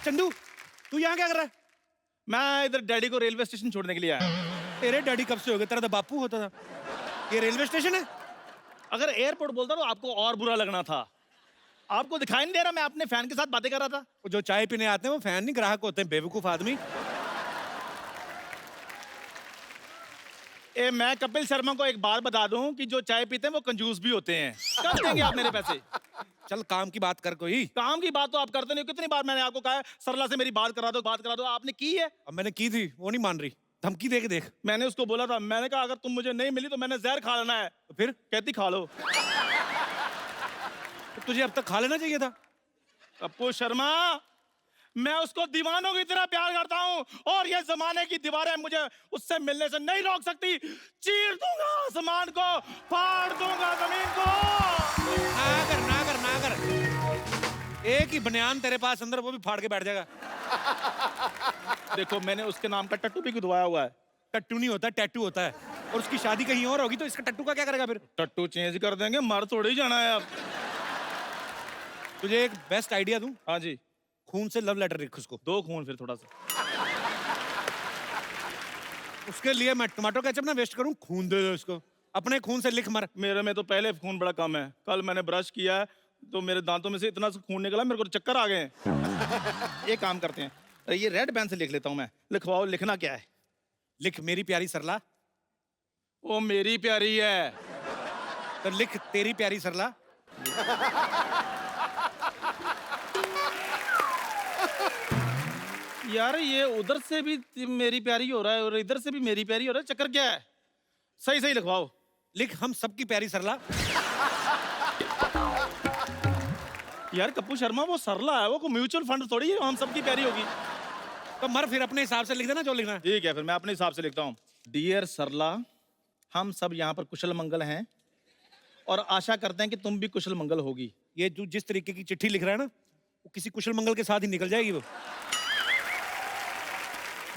चंदू, तू यहाँ क्या कर रहा है? मैं इधर डैडी को रेलवे स्टेशन छोड़ने के लिए आया। तेरे डैडी कब से हो गए? तेरा तो बापू होता था। ये रेलवे स्टेशन है? अगर एयरपोर्ट बोलता तो आपको और बुरा लगना था। आपको दिखाई नहीं दे रहा मैं अपने फैन के साथ बातें कर रहा था? वो जो चाय पीने आते हैं वो फैन नहीं ग्राहक होते हैं, बेवकूफ आदमी। मैं कपिल शर्मा को एक बात बता दूं कि जो चाय पीते हैं वो कंजूस भी होते हैं। कब देंगे आप मेरे पैसे? चल काम की बात कर कोई। काम की बात तो आप करते नहीं हो। कितनी बार मैंने आपको कहा है सरला से मेरी बात करा दो, बात करा दो, आपने की है? अब मैंने की थी, वो नहीं मान रही। धमकी दे के देख। मैंने उसको बोला था, मैंने कहा अगर तुम मुझे नहीं मिली तो मैंने जहर खा लेना है। तो फिर कहती खा लो। तो तुझे अब तक खा लेना चाहिए था। कप्पू शर्मा, मैं उसको दीवानों की तरह प्यार करता हूँ और ये जमाने की दीवारें मुझे उससे मिलने से नहीं रोक सकती। चीर दूंगा आसमान को, फाड़ दूंगा जमीन को। ना कर। एक ही बनियान तेरे पास अंदर, वो भी फाड़ के बैठ जाएगा। देखो मैंने उसके नाम का टट्टू भी खुदवाया हुआ है। टट्टू नहीं होता, टैटू होता है। और उसकी शादी कहीं और होगी तो इसका टट्टू का क्या करेगा फिर? टट्टू चेंज कर देंगे, मर थोड़ी ही जाना है अब। तुझे एक बेस्ट आइडिया दूं? हाँ जी। खून से लव लेटर लिख उसको। दो खून फिर थोड़ा सा। उसके लिए मैं टमाटो केचप ना वेस्ट करूं, खून दे दे उसको। अपने खून से लिख मर। मेरे में तो पहले खून बड़ा कम है। कल मैंने ब्रश किया है तो मेरे दांतों में से इतना सा खून निकला, मेरे को तो चक्कर आ गए हैं। एक काम करते हैं, ये रेड पेन से लिख लेता हूं मैं। लिखवाओ, लिखना क्या है? लिख मेरी प्यारी सरला। वो मेरी प्यारी है। तो लिख तेरी प्यारी सरला। यार ये उधर से भी मेरी प्यारी हो रहा है और इधर से भी मेरी प्यारी हो रहा है, चक्कर क्या है? सही सही लिखवाओ। लिख हम सबकी प्यारी सरला। यार कप्पू शर्मा, वो सरला है, वो कोई म्यूचुअल फंड थोड़ी है हम सबकी प्यारी होगी। तो मर फिर अपने हिसाब से लिख देना जो लिखना है। ठीक है, फिर मैं अपने हिसाब से लिखता हूँ। डियर सरला, हम सब यहाँ पर कुशल मंगल हैं और आशा करते हैं कि तुम भी कुशल मंगल होगी। ये जो जिस तरीके की चिट्ठी लिख रहा है ना, वो किसी कुशल मंगल के साथ ही निकल जाएगी वो।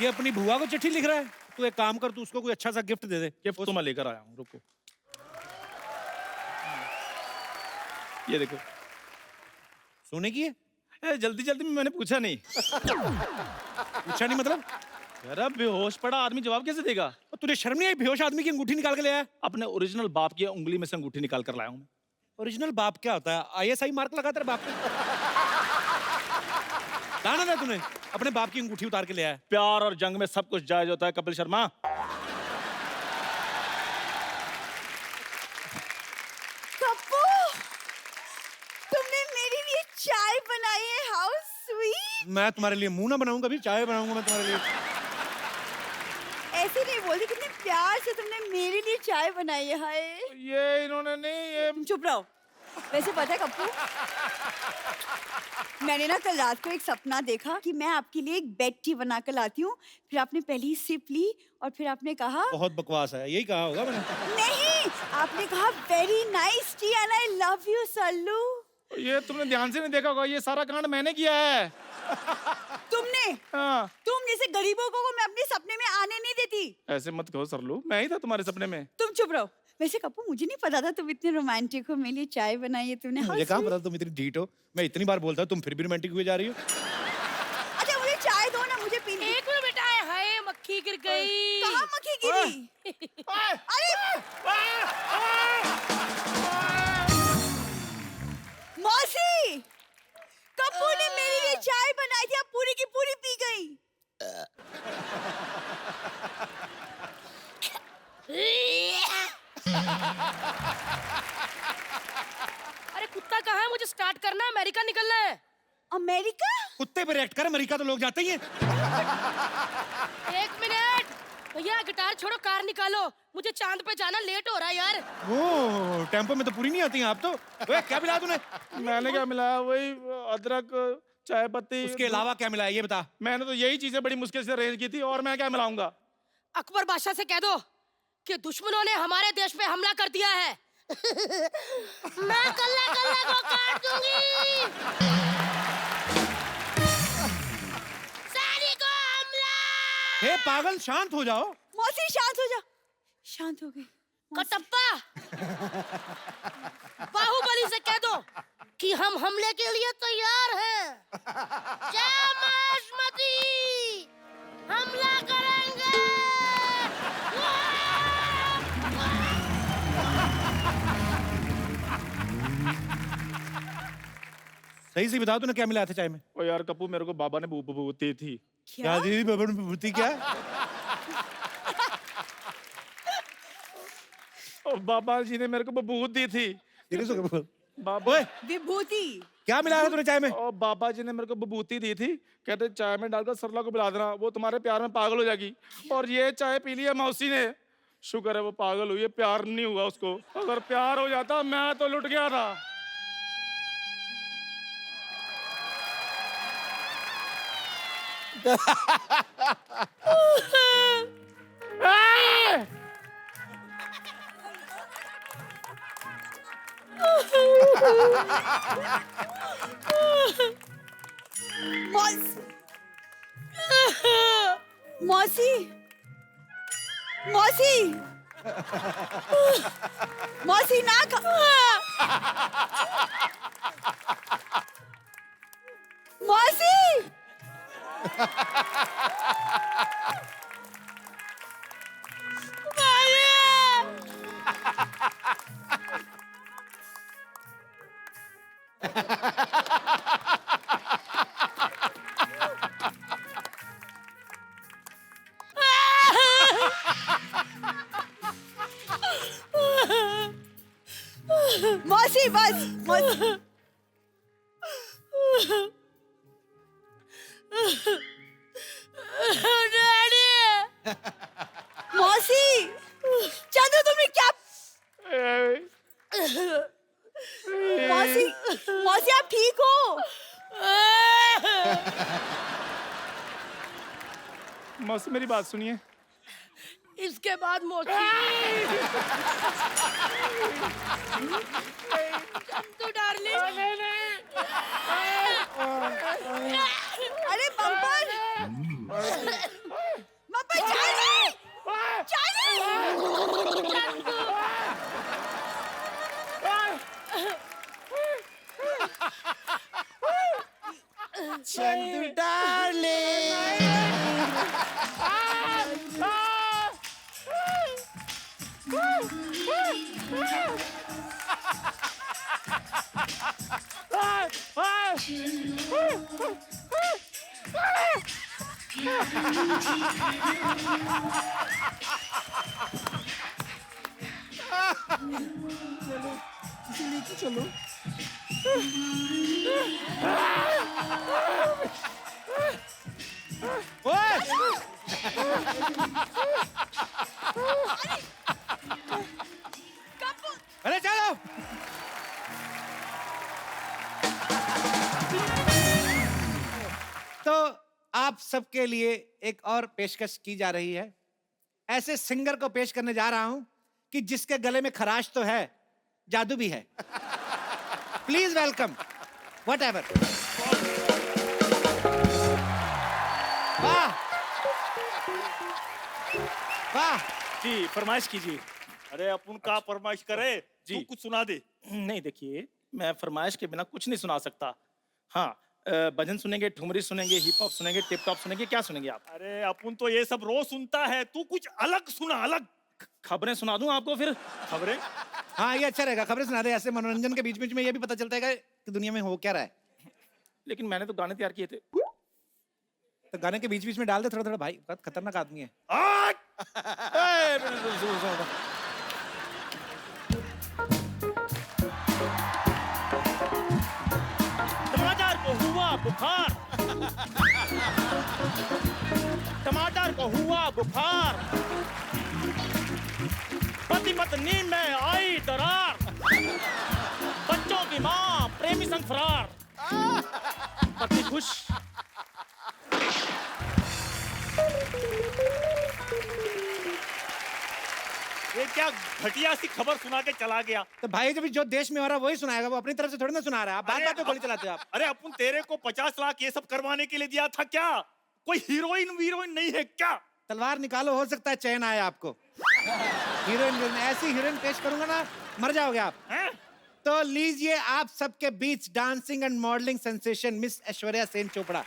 ये अपनी बुआ को चिट्ठी लिख रहा है। तू एक काम कर, तू उसको कोई अच्छा सा गिफ्ट दे दे। गिफ्ट तो मैं लेकर आया हूँ, रुको। ये देखो। सोने की है? जल्दी जल्दी में मैंने पूछा नहीं। पूछा नहीं मतलब? यार अब बेहोश पड़ा आदमी जवाब कैसे देगा? और तुझे शर्म नहीं आई? बेहोश आदमी की अंगूठी निकाल के ले आया। अपने ओरिजिनल बाप की उंगली में से अंगूठी निकाल कर लाया हूँ। ओरिजिनल बाप क्या होता है? ISI मार्क लगा तेरे बाप को? दाना था तूने अपने बाप की अंगूठी उतार के ले आया। प्यार और जंग में सब कुछ जायज होता है कपिल शर्मा। कप्पू, तुमने मेरे लिए चाय बनाई है। How sweet. मैं तुम्हारे लिए मुंह ना बनाऊंगा, अभी चाय बनाऊंगा मैं तुम्हारे लिए। ऐसे नहीं बोलती, कितने प्यार से तुमने मेरे लिए चाय बनाई है। हाय। ये इन्होंने नहीं, ये तुम चुप रहो। वैसे पता है कप्पू, मैंने ना कल रात को एक सपना देखा कि मैं आपके लिए एक बेड टी बना कर लाती हूँ। फिर आपने पहली सिप ली और फिर आपने कहा, बहुत बकवास है, यही कहा होगा मैंने। नहीं, आपने कहा very nice T and I love you Sallu. ये तुमने ध्यान से नहीं देखा होगा, ये सारा कांड मैंने किया है। तुमने? हाँ। तुम जैसे गरीबों को मैं अपने सपने में आने नहीं देती। ऐसे मत कहो सरलू, मैं ही था तुम्हारे सपने में। तुम चुप रहो। वैसे कप्पू, मुझे नहीं पता था तुम इतने रोमांटिक हो। मेरे लिए चाय बनाई है तुमने। मुझे कहाँ पता तुम इतनी ढीठ हो। मैं इतनी बार बोलता हूँ, तुम फिर भी रोमांटिक हुए जा रही हो। अच्छा मुझे चाय दो ना, मुझे पीनी। एक मिनट बेटा, हाय मक्खी गिर गई। कहाँ मक्खी गिरी? अरे मौसी, कप्पू ने मेरे लिए चाय बनाई थी, अब पूरी की पूरी पी गई। अरे कुत्ता कहाँ है? मुझे स्टार्ट करना है, अमेरिका निकलना है। अमेरिका? कुत्ते पे रिएक्ट कर, अमेरिका तो लोग जाते ही हैं। एक मिनट भैया, गिटार छोड़ो, कार निकालो, मुझे चांद पे जाना, लेट हो रहा है यार। वो टेम्पो में तो पूरी नहीं आती हैं आप तो। वे, क्या मिला तूने? मैंने क्या मिलाया? वही अदरक, चाय पत्ती। उसके अलावा क्या मिला है ये बता। मैंने तो यही चीजें बड़ी मुश्किल से अरेंज की थी, और मैं क्या मिलाऊंगा? अकबर बादशाह से कह दो कि दुश्मनों ने हमारे देश पे हमला कर दिया है। मैं कल्ला कल्ला को काट दूंगी। सैनिकों हमला! हे पागल, शांत हो जाओ। मौसी शांत हो जा। शांत हो गई। कटप्पा, बाहुबली से कह दो कि हम हमले के लिए तैयार हैं। जय मां सही से बताओ तूने क्या मिलाया था चाय में? ओ यार कप्पू, मेरे को बाबा ने विभूति थी। क्या दी बाबा ने विभूति? क्या? ओ बाबा जी ने मेरे को विभूति थी। सीरियस हो गया? बाबा, ओए विभूति। क्या मिलाया था तूने चाय में? ओ बाबा जी ने मेरे को विभूति दी थी, कहते चाय में डालकर सरला को पिला देना, वो तुम्हारे प्यार में पागल हो जाएगी। और ये चाय पी ली है मौसी ने, शुक्र है वो पागल हुई है, प्यार नहीं हुआ उसको। अगर प्यार हो जाता मैं तो लुट गया था। मौस- मौसी, मौसी, मौसी ना मौसी। मौसी बस, मौसी। मौसी, चंदू तुमने क्या? मौसी, मौसी आप ठीक हो? मौसी मेरी बात सुनिए। इसके बाद मौसी चंदू डार्लिंग। अरे bumper, bumper Charlie, Charlie. Chandu darling. चलो ओए! अरे चलो। तो आप सबके लिए एक और पेशकश की जा रही है। ऐसे सिंगर को पेश करने जा रहा हूं कि जिसके गले में खराश तो है, जादू भी है। Please welcome whatever. वाह वाह। जी, फरमाइश कीजिए। अरे अपन का फरमाइश करे जी। तू कुछ सुना दे। नहीं देखिए, मैं फरमाइश के बिना कुछ नहीं सुना सकता। हाँ, भजन सुनेंगे, ठुमरी सुनेंगे, हिप हॉप सुनेंगे, टिप टॉप सुनेंगे, क्या सुनेंगे आप? अरे अपन तो ये सब रोज सुनता है, तू कुछ अलग सुना, अलग। खबरें सुना दूं आपको फिर? खबरें? हाँ ये अच्छा रहेगा, खबरें सुना दे। ऐसे मनोरंजन के बीच बीच में ये भी पता चलता है कि दुनिया में हो क्या रहा है। लेकिन मैंने तो गाने तैयार किए थे। तो गाने के बीच बीच में डाल दे थोड़ा थोड़ा। भाई बहुत खतरनाक आदमी है। आज टमाटर को हुआ बुखार, टमाटर को हुआ बुखार, पति पत्नी में आई दरार, बच्चों की माँ प्रेमी संग फरार, पति खुश। ये क्या घटिया सी खबर सुना के चला गया। तो भाई जब जो देश में हो रहा है वही सुनाएगा, वो अपनी तरफ से थोड़ी ना सुना रहा है। आप बात बात पे गोली चलाते हो आप। अरे अपन तेरे को 50 लाख ये सब करवाने के लिए दिया था क्या? कोई हीरोइन वीरोइन नहीं है क्या? तलवार निकालो, हो सकता है चैन आए आपको। हीरोइन, ऐसी हीरोइन पेश करूंगा ना मर जाओगे आप। हैं? तो लीजिए आप सबके बीच dancing and modelling sensation miss Aishwarya Sen Chopra.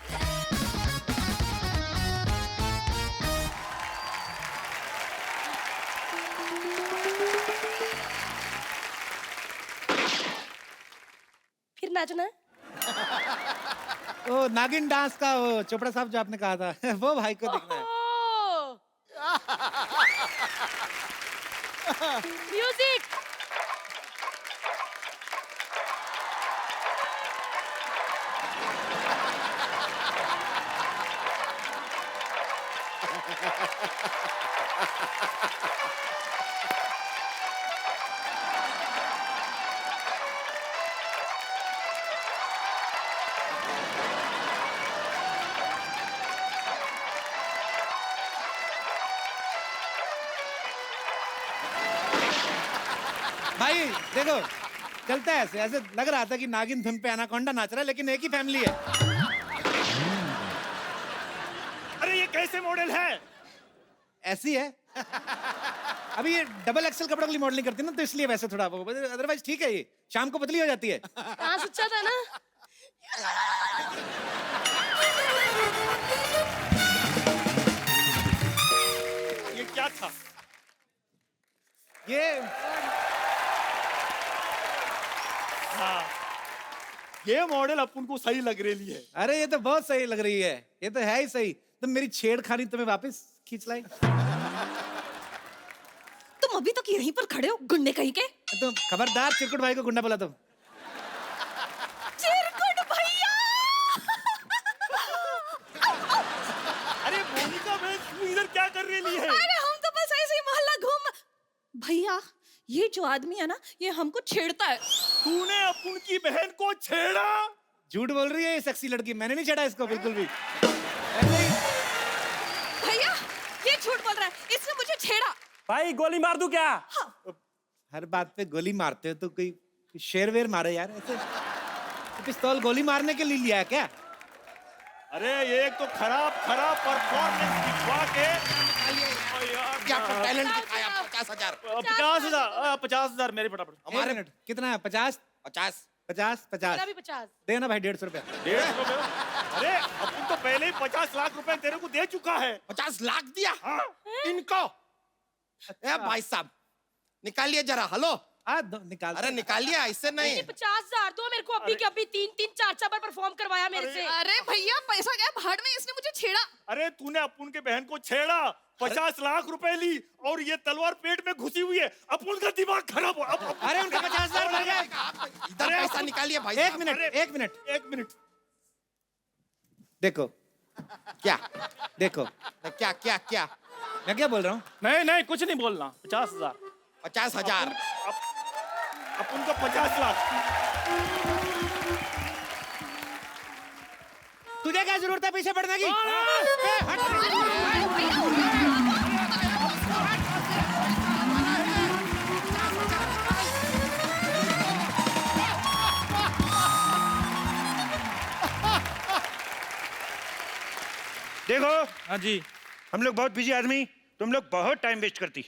फिर नाचना है? वो नागिन डांस का वो चोपड़ा साहब जो आपने कहा था वो भाई को देखना है। म्यूजिक। भाई देखो चलता है ऐसे ऐसे लग रहा था कि नागिन धुन पे एनाकोंडा नाच रहा है, लेकिन एक ही फैमिली है। अरे ये कैसे मॉडल है? ऐसी है। अभी ये डबल एक्सेल कपड़ों के लिए मॉडलिंग करती है ना, तो इसलिए वैसे थोड़ा वो, अदरवाइज ठीक है, ये शाम को पतली हो जाती है। हाँ सच्चा था ना। ये क्या था? ये हाँ, ये मॉडल अपन को सही लग रही है। अरे ये तो बहुत सही लग रही है, ये तो है ही सही। तुम मेरी छेड़खानी तुम्हें वापस खींच लाई। तुम अभी तक यहीं पर खड़े हो गुंडे कहीं के। तुम खबरदार चिरकुट भाई को गुंडा बोला तुम। चिरकुट भैया। अरे मोनिका बहन, तू इधर क्या कर रही है? अरे हम तो बस ऐसे ही मोहल्ला घूम। भैया ये जो आदमी है ना, ये हमको छेड़ता है। तूने अपन की बहन को छेड़ा? झूठ बोल रही है ये सेक्सी लड़की, मैंने नहीं छेड़ा इसको बिल्कुल भी। ऐसे ही भैया ये झूठ बोल रहा है, इसने मुझे छेड़ा। भाई गोली मार दूं क्या? हर बात पे गोली मारते हो तो कोई शेर वेर मारे यार ऐसे। तो पिस्तौल गोली मारने के लिए लिया है क्या? अरे एक तो खराब खराब परफॉर्मेंस दिखवा के क्या टैलेंट दिखाया? 50,000 50,000 मेरे फटाफट। हमारे मिनट कितना है? 50 50 50 50 मेरा भी 50। देना भाई 150 रुपया। 150 रुपए? अरे अपन तो पहले ही 50 लाख रुपए तेरे को दे चुका है। 50 लाख दिया हाँ। इनको। ए भाई साहब निकालिए जरा। हेलो, हाँ निकाल। अरे निकालिए, ऐसे नहीं। 50,000 दो मेरे को। अभी के अभी 3-3 4-4 बार परफॉर्म करवाया मेरे से। अरे भैया पैसा क्या भाड़ में, इसने मुझे छेड़ा। अरे तूने अपन के बहन को छेड़ा, 50 लाख रुपए ली और ये तलवार पेट में घुसी हुई है। अपन का दिमाग खराब हो। अरे उनका 50,000 भर गए। इधर पैसा निकालिए भाई एक साहब। मिनट अरे- एक मिनट एक मिनट। देखो क्या देखो क्या क्या क्या? मैं क्या बोल रहा हूँ। नहीं नहीं कुछ नहीं बोलना। 50,000 50,000 अपन को 50 लाख। तुझे क्या जरूरत है पीछे पड़ने की? देखो हाँ जी। हम लोग बहुत बिजी आदमी, तुम लोग बहुत टाइम वेस्ट करती।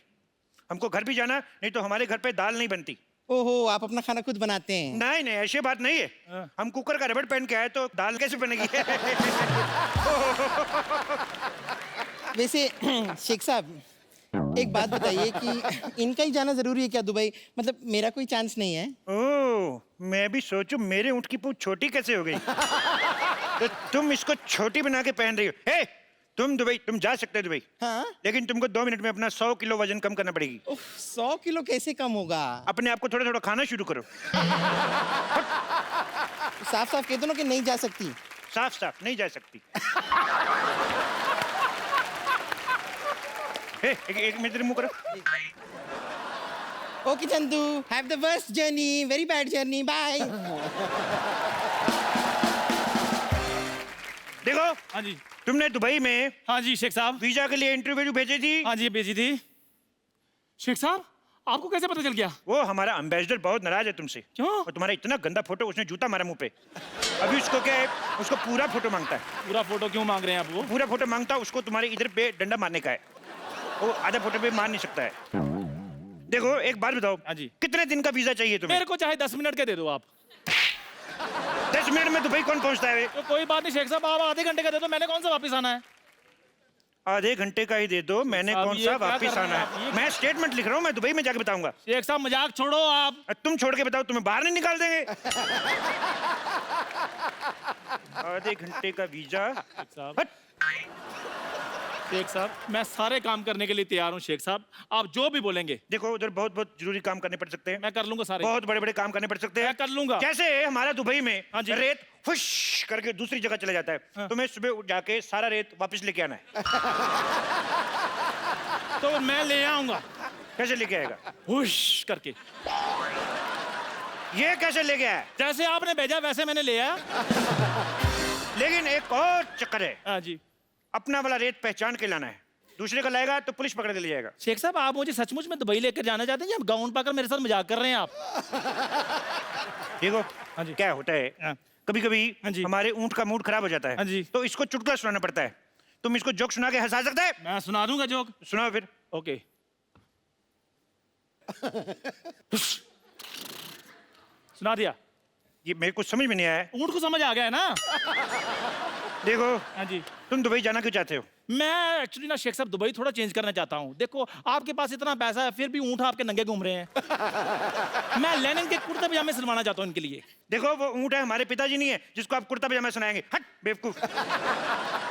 हमको घर भी जाना, नहीं तो हमारे घर पे दाल नहीं बनती। ओहो, आप अपना खाना खुद बनाते हैं? नहीं नहीं ऐसी बात नहीं है। हम कुकर का रबड़ पहन के आए तो दाल कैसे बनेगी? वैसे शेख साहब एक बात बताइए कि इनका ही जाना जरूरी है क्या दुबई? मतलब मेरा कोई चांस नहीं है? ओह, मैं भी सोचूं मेरे ऊँट की पूंछ छोटी कैसे हो गई। तो तुम इसको छोटी बना के पहन रही हो। हे, तुम दुबई, तुम जा सकते हो दुबई, हाँ? लेकिन तुमको 2 मिनट में अपना 100 किलो वजन कम करना पड़ेगी। 100 किलो कैसे कम होगा? अपने आप को थोड़ा थोड़ा खाना शुरू करो। साफ साफ कह दो ना कि नहीं जा सकती। साफ साफ नहीं जा सकती। हे, एक मिनट मुंह करो। Okay Chandu, have the worst journey, very bad journey, bye. देखो हाँ जी। तुमने दुबई में हाँ जी शेख साहब। वीजा के लिए इंटरव्यू भेजी थी। हाँ जी भेजी थी। शेख साहब आपको कैसे पता चल गया? वो हमारा एम्बेसडर बहुत नाराज है तुमसे। क्यों? और तुम्हारा इतना गंदा फोटो, उसने जूता मारा मुंह पे। अभी उसको क्या है, उसको पूरा फोटो मांगता है। पूरा फोटो क्यों मांग रहे हैं आप? वो पूरा फोटो मांगता है, उसको तुम्हारे इधर पे डंडा मारने का है। वो आधा फोटो पे मार नहीं सकता है। देखो एक बात बताओ, हाँ जी। कितने दिन का वीजा चाहिए तुम्हें? मेरे को चाहे 10 मिनट के दे दो आप। 10 मिनट में दुबई कौन पहुंचता है? तो कोई बात नहीं शेख साहब, आप आधे घंटे का दे दो। मैंने कौन सा वापस आना है? आधे घंटे का ही दे दो। मैंने साहब, कौन ये सा क्या वापिस कर रहे आना हैं आप? है? ये- मैं स्टेटमेंट लिख रहा हूँ, मैं दुबई में जाके बताऊंगा। शेख साहब मजाक छोड़ो आप। तुम छोड़ के बताओ, तुम्हें बाहर नहीं निकाल देंगे। आधे घंटे का वीजा। साहब हट। शेख साहब मैं सारे काम करने के लिए तैयार हूँ शेख साहब, आप जो भी बोलेंगे। देखो उधर बहुत बहुत जरूरी काम करने पड़ सकते हैं, मैं कर लूंगा सारे। बहुत बड़े बड़े काम करने पड़ सकते हैं, मैं कर लूंगा। जैसे हमारा दुबई में हाँ जी। रेत फुश करके दूसरी जगह चला जाता है, हाँ। तुम्हें सुबह उठ जाके सारा रेत वापस लेके आना है। तो मैं ले आऊंगा कैसे लेके आएगा? हुश करके, ये कैसे लेके आया? जैसे आपने भेजा वैसे मैंने ले आया। लेकिन एक और चक्कर है, हाँ जी अपना वाला रेत पहचान के लाना है, दूसरे का लाएगा तो पुलिस पकड़ के ले जाएगा। शेख साहब आप मुझे सचमुच में दुबई लेकर जाना चाहते हैं या गाउन पाकर मेरे साथ मजाक कर रहे हैं आप? देखो हाँ जी। क्या होता है, हाँ। कभी कभी हाँ जी। हमारे ऊंट का मूड खराब हो जाता है, हाँ जी। तो इसको चुटकुला सुनाना पड़ता है। तुम इसको जोक सुना के हंसा सकते है? मैं सुना दूंगा जोक। सुनाओ फिर। ओके सुना दिया। ये मेरे को समझ में नहीं आया। ऊँट को समझ आ गया है ना? देखो हाँ जी तुम दुबई जाना क्यों चाहते हो? मैं एक्चुअली ना शेख साहब दुबई थोड़ा चेंज करना चाहता हूँ। देखो आपके पास इतना पैसा है फिर भी ऊँट आपके नंगे घूम रहे हैं। मैं लेनिन के कुर्ते पजामे सिलवाना चाहता हूँ इनके लिए। देखो वो ऊंट है, हमारे पिताजी नहीं है जिसको आप कुर्ता पजामा सुनाएंगे। हट बेवकूफ।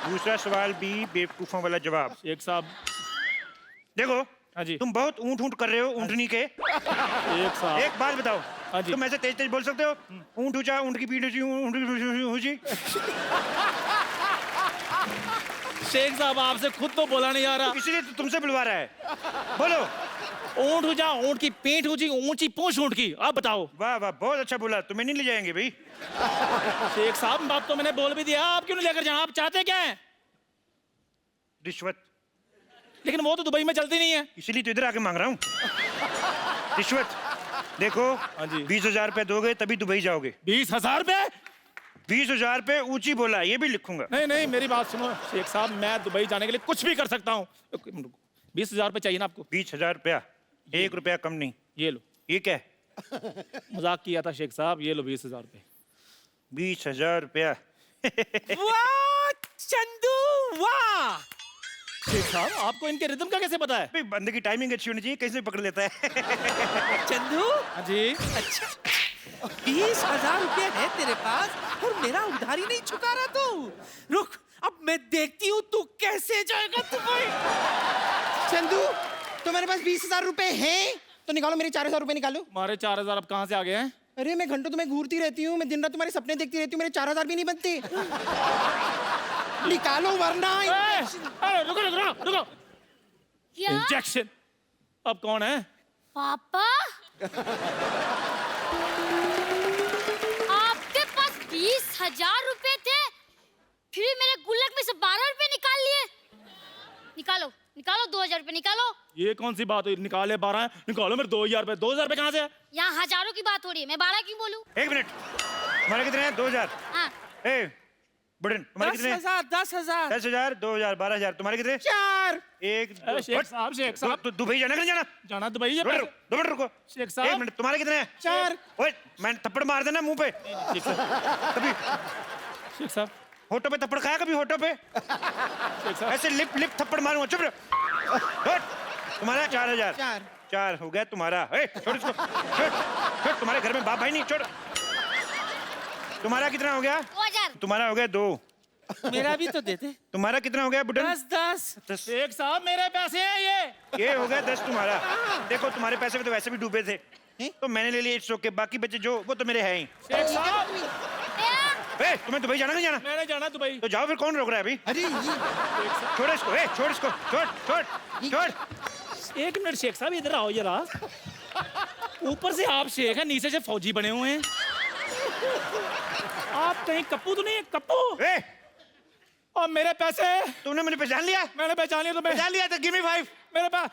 दूसरा सवाल भी बेवकूफों वाला जवाब। शेख साहब देखो हाँ जी तुम बहुत ऊंट ऊंट कर रहे हो ऊंटनी के। शेख साहब एक बात बताओ, हाँ जी। तुम ऐसे तेज तेज बोल सकते हो? ऊंट ऊंचा, ऊंट की पीठ ऊंची, ऊंट की पीठ ऊंची। शेख साहब आपसे खुद तो बोला नहीं आ रहा। इसलिए तो तुमसे बुलवा रहा है। बोलो। ऊँट ऊंचा, ऊँट की पीठ ऊंची, ऊंची पूंछ ऊँट की। आप बताओ। वाह वाह बहुत अच्छा बोला, तुम्हें नहीं ले जाएंगे भाई। शेख साहब बात तो मैंने बोल भी दिया, आप क्यों नहीं लेकर जाए? आप चाहते क्या है? रिश्वत। लेकिन वो तो दुबई में चलती नहीं है। इसीलिए तो इधर आके मांग रहा हूँ रिश्वत। देखो हाँ जी। 20,000 रुपए दोगे तभी दुबई जाओगे। 20,000 रुपए? 20,000 रुपए ऊंची बोला, ये भी लिखूंगा। नहीं नहीं मेरी बात सुनो शेख साहब, मैं दुबई जाने के लिए कुछ भी कर सकता हूँ। 20,000 रुपए चाहिए ना आपको? 20,000 रुपया, 1 रुपया कम नहीं। ये लो। ये क्या है? मजाक किया था शेख साहब, ये लो 20,000 रुपए। 20,000 रुपया। वाह चंदू वाह। शेख साहब आपको इनके रिदम का कैसे पता है? भाई बंदे की टाइमिंग अच्छी होनी चाहिए, कैसे भी पकड़ लेता है। चंदू हाँ जी। अच्छा 20,000 रुपए है तेरे पास और मेरा उधारी नहीं चुका रहा तू। रुक अब मैं देखती हूँ तू कैसे जाएगा दुबई। चंदू तुम्हारे पास 20,000 रुपए हैं तो निकालो, मेरे 4,000 रुपए निकालो। हमारे 4,000 अब कहाँ से आ गए हैं? अरे मैं घंटों तुम्हें घूरती रहती हूँ, मैं दिन रात तुम्हारे सपने देखती रहती हूँ, मेरे 4,000 भी नहीं बनते। निकालो वरना अरे रुको रुको रुको रुको। क्या इंजेक्शन। अब कौन है? पापा? आपके पास 20,000 रुपए थे, फिर मेरे गुल्लक में से 12 रुपए निकाल लिए। निकालो निकालो 2,000 रुपए निकालो। ये कौन सी बात हुई? निकाले 12 है, निकालो मेरे 2,000 रुपए। 2,000 रुपए कहाँ से है? यहाँ हजारों की बात हो रही है, मैं 12 क्यों बोलूं? 1 मिनट, तुम्हारे कितने हैं? 2,000। हाँ ए बुढ़न तुम्हारे कितने हैं? 10,000 10,000, 2,000, 12,000। तुम्हारे कितने? 4। 1 अरे शेख साहब शेख साहब तो दुबई जाना कि नहीं जाना? जाना दुबई है। 2 मिनट रुको। शेख साहब। 1 मिनट, तुम्हारे कितने हैं? 4। ओए मैंने थप्पड़ मार देना मुंह पे। शेख साहब कभी शेख साहब होठों पे थप्पड़ खाया? कभी होठों पे शेख साहब ऐसे लिप लिप थप्पड़ मारूंगा। चुप रहो। हट। तुम्हारा 4,000। 4 हो गया तुम्हारा। ए, छोड़ इसको, छोड़ छोड़। तुम्हारे घर में बाप भाई नहीं, छोड़। तुम्हारा कितना हो गया? 2,000। तुम्हारा हो गया 2। मेरा भी तो देते। तुम्हारा कितना हो गया बुढ़न? 10 शेख साहब मेरे पैसे हैं ये। ये हो गया 10 तुम्हारा। देखो तुम्हारे पैसे में तो वैसे भी डूबे थे, तो मैंने ले लिए इट्स ओके। बाकी बचे जो वो तो मेरे हैं ही। शेख साहब ए, तुम्हें दुबई जाना नहीं जाना? मैंने जाना दुबई। तो जाओ फिर, कौन रोक रहा है अभी? अरे ये छोड़ इसको, ए, छोड़ इसको, छोड़ छोड़ छोड़। 1 मिनट शेख साहब इधर आओ जरा। ऊपर से आप शेख हैं, नीचे से फौजी बने हुए हैं। आप कहीं कप्पू तो नहीं है? कप्पू। ए, और मेरे पैसे? तुमने मुझे पहचान लिया? मैंने पहचान लिया तुम्हें। पहचान लिया तो गिव मी 5। मेरे पास